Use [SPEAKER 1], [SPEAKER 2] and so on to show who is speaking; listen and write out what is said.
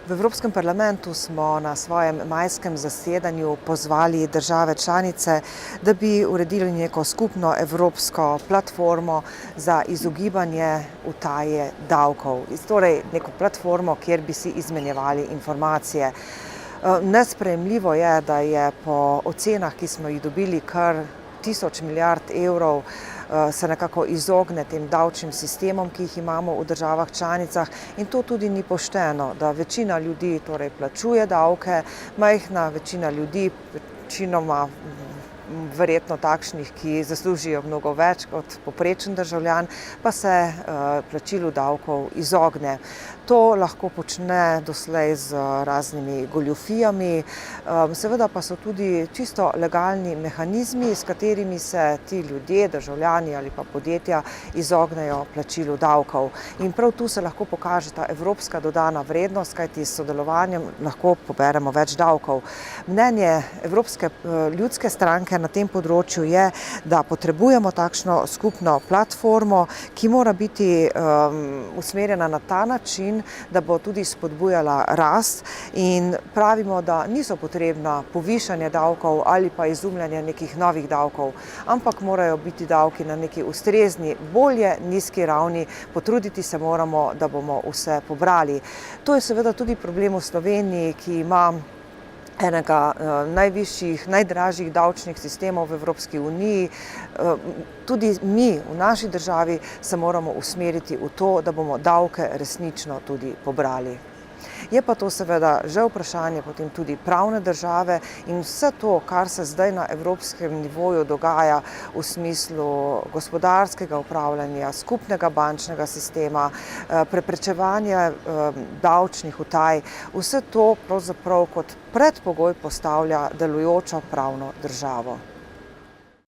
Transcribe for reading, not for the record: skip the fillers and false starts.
[SPEAKER 1] V Evropskem parlamentu smo na svojem majskem zasedanju pozvali države članice, da bi uredili neko skupno evropsko platformo za izogibanje utaje davkov. Torej neko platformo, kjer bi si izmenjevali informacije. Nesprejemljivo je, da je po ocenah, ki smo jih dobili, kar 1000 milijard evrov se nekako izogne tem davčnim sistemom, ki jih imamo v državah članicah, in to tudi ni pošteno, da večina ljudi torej plačuje davke, majhna večina ljudi, večinoma verjetno takšnih, ki zaslužijo mnogo več kot povprečen državljan, pa se plačilu davkov izogne. To lahko počne doslej z raznimi goljufijami, seveda pa so tudi čisto legalni mehanizmi, s katerimi se ti ljudje, državljani ali pa podjetja izognejo plačilu davkov. In prav tu se lahko pokaže ta evropska dodana vrednost, kajti s sodelovanjem lahko poberemo več davkov. Mnenje Evropske ljudske stranke na tem področju je, da potrebujemo takšno skupno platformo, ki mora biti usmerjena na ta način, da bo tudi spodbujala rast, in pravimo, da niso potrebna povišanje davkov ali pa izumljanje nekih novih davkov, ampak morajo biti davki na neki ustrezni, bolje nizki ravni, potruditi se moramo, da bomo vse pobrali. To je seveda tudi problem v Sloveniji, ki ima enega najvišjih, najdražjih davčnih sistemov v Evropski uniji. Tudi mi v naši državi se moramo usmeriti v to, da bomo davke resnično tudi pobrali. Je pa to seveda že vprašanje potem tudi pravne države in vse to, kar se zdaj na evropskem nivoju dogaja v smislu gospodarskega upravljanja, skupnega bančnega sistema, preprečevanja davčnih utaj, vse to pravzaprav kot predpogoj postavlja delujočo pravno državo.